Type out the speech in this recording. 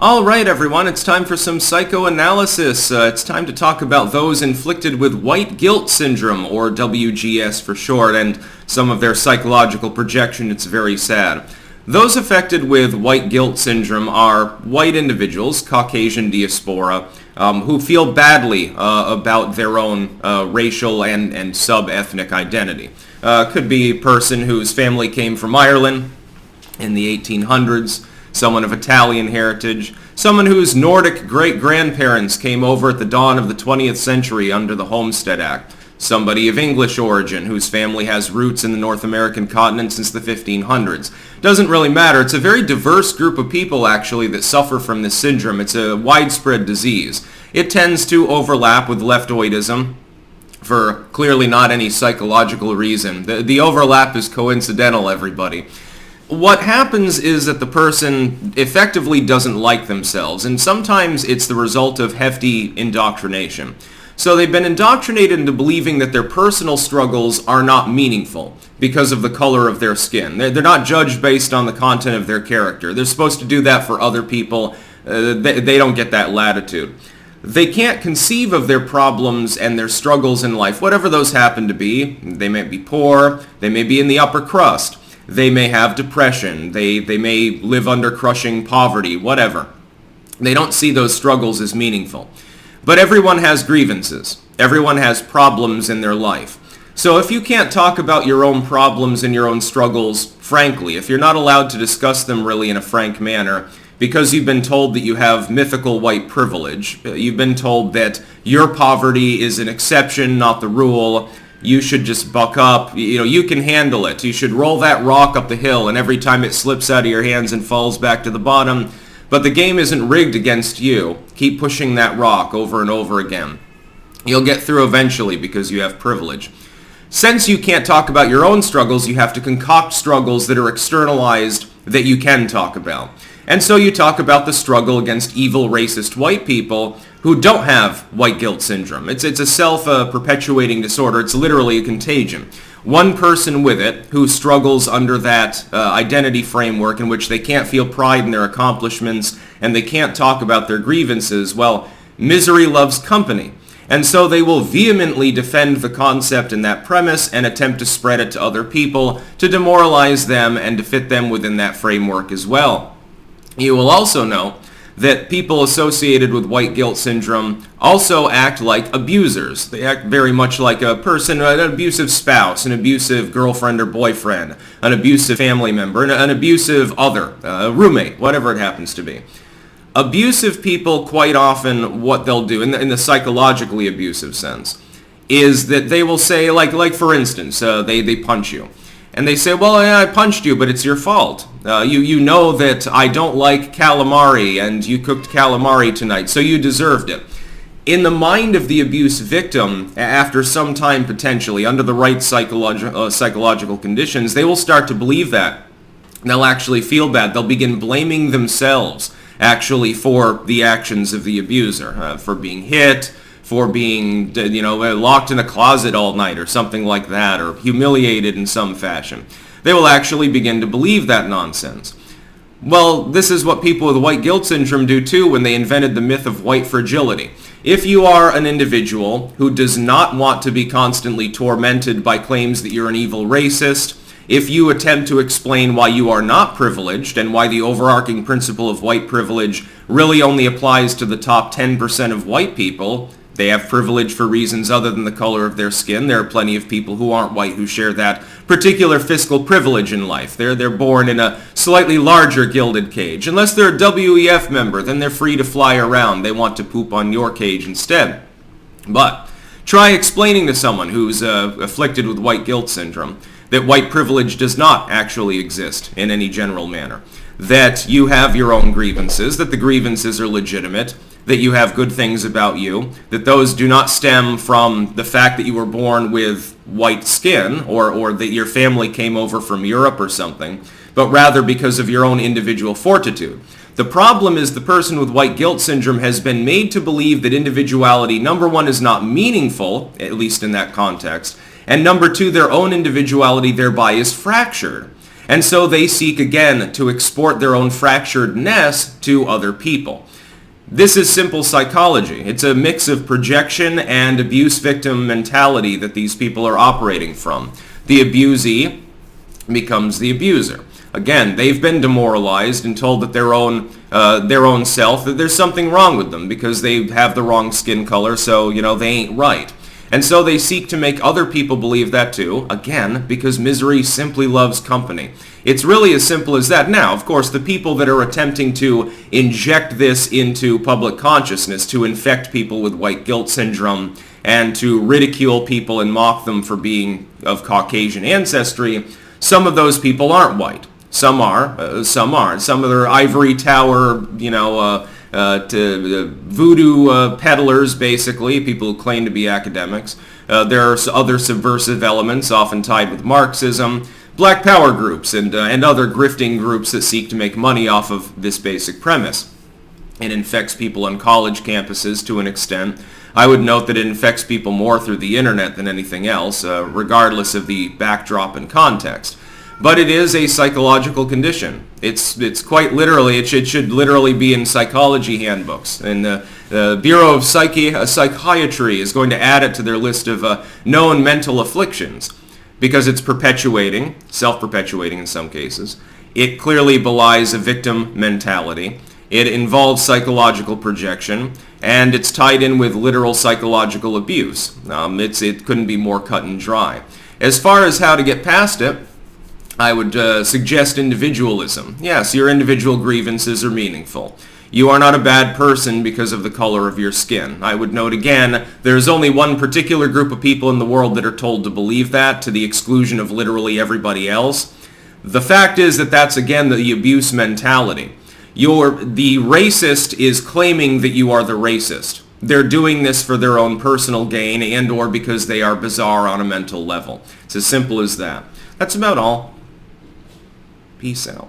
All right, everyone, it's time for some psychoanalysis. It's time to talk about those inflicted with white guilt syndrome, or WGS for short, and some of their psychological projection. It's very sad. Those affected with white guilt syndrome are white individuals, Caucasian diaspora, who feel badly about their own racial and sub-ethnic identity. Could be a person whose family came from Ireland in the 1800s, someone of Italian heritage, someone whose Nordic great-grandparents came over at the dawn of the 20th century under the Homestead Act, somebody of English origin whose family has roots in the North American continent since the 1500s. Doesn't really matter. It's a very diverse group of people, actually, that suffer from this syndrome. It's a widespread disease. It tends to overlap with leftoidism for clearly not any psychological reason. The overlap is coincidental, everybody. What happens is that the person effectively doesn't like themselves, and sometimes it's the result of hefty indoctrination. So they've been indoctrinated into believing that their personal struggles are not meaningful because of the color of their skin. They're not judged based on the content of their character. They're supposed to do that for other people. They don't get that latitude. They can't conceive of their problems and their struggles in life, whatever those happen to be. They may be poor. They may be in the upper crust. They may have depression. They may live under crushing poverty, whatever. They don't see those struggles as meaningful. But everyone has grievances. Everyone has problems in their life. So if you can't talk about your own problems and your own struggles frankly, if you're not allowed to discuss them really in a frank manner, because you've been told that you have mythical white privilege, you've been told that your poverty is an exception, not the rule, you should just buck up, you can handle it. You should roll that rock up the hill, and every time it slips out of your hands and falls back to the bottom. But the game isn't rigged against you. Keep pushing that rock over and over again. You'll get through eventually because you have privilege. Since you can't talk about your own struggles, you have to concoct struggles that are externalized that you can talk about. And so you talk about the struggle against evil, racist white people who don't have white guilt syndrome. It's a self-perpetuating disorder. It's literally a contagion. One person with it who struggles under that identity framework in which they can't feel pride in their accomplishments and they can't talk about their grievances, well, misery loves company. And so they will vehemently defend the concept and that premise and attempt to spread it to other people to demoralize them and to fit them within that framework as well. You will also know that people associated with white guilt syndrome also act like abusers. They act very much like a person, an abusive spouse, an abusive girlfriend or boyfriend, an abusive family member, an abusive other, a roommate, whatever it happens to be. Abusive people, quite often, what they'll do, in the psychologically abusive sense, is that they will say, like for instance, they punch you. And they say, well, yeah, I punched you, but it's your fault. You know that I don't like calamari, and you cooked calamari tonight, so you deserved it. In the mind of the abuse victim, after some time potentially, under the right psychological conditions, they will start to believe that. They'll actually feel bad. They'll begin blaming themselves, actually, for the actions of the abuser, for being hit, for being, locked in a closet all night or something like that, or humiliated in some fashion. They will actually begin to believe that nonsense. Well, this is what people with white guilt syndrome do too when they invented the myth of white fragility. If you are an individual who does not want to be constantly tormented by claims that you're an evil racist, if you attempt to explain why you are not privileged and why the overarching principle of white privilege really only applies to the top 10% of white people, they have privilege for reasons other than the color of their skin. There are plenty of people who aren't white who share that particular fiscal privilege in life. They're born in a slightly larger gilded cage. Unless they're a WEF member, then they're free to fly around. They want to poop on your cage instead. But try explaining to someone who's afflicted with white guilt syndrome that white privilege does not actually exist in any general manner, that you have your own grievances, that the grievances are legitimate, that you have good things about you, that those do not stem from the fact that you were born with white skin or that your family came over from Europe or something, but rather because of your own individual fortitude. The problem is the person with white guilt syndrome has been made to believe that individuality, number one, is not meaningful, at least in that context, and number two, their own individuality thereby is fractured. And so they seek again to export their own fracturedness to other people. This is simple psychology. It's a mix of projection and abuse victim mentality that these people are operating from. The abusee becomes the abuser. Again, they've been demoralized and told that their own self, that there's something wrong with them because they have the wrong skin color, so, they ain't right. And so they seek to make other people believe that too, again, because misery simply loves company. It's really as simple as that. Now, of course, the people that are attempting to inject this into public consciousness, to infect people with white guilt syndrome, and to ridicule people and mock them for being of Caucasian ancestry, some of those people aren't white. Some are, some aren't. Some of their ivory tower, voodoo peddlers, basically, people who claim to be academics. There are other subversive elements, often tied with Marxism, black power groups, and other grifting groups that seek to make money off of this basic premise. It infects people on college campuses to an extent. I would note that it infects people more through the internet than anything else, regardless of the backdrop and context. But it is a psychological condition. It's quite literally, it should literally be in psychology handbooks. And the Bureau of Psychiatry is going to add it to their list of known mental afflictions because it's perpetuating, self-perpetuating in some cases. It clearly belies a victim mentality. It involves psychological projection, and it's tied in with literal psychological abuse. It couldn't be more cut and dry. As far as how to get past it, I would suggest individualism. Yes, your individual grievances are meaningful. You are not a bad person because of the color of your skin. I would note again, there's only one particular group of people in the world that are told to believe that, to the exclusion of literally everybody else. The fact is that that's, again, the abuse mentality. The racist is claiming that you are the racist. They're doing this for their own personal gain and or because they are bizarre on a mental level. It's as simple as that. That's about all. Peace out.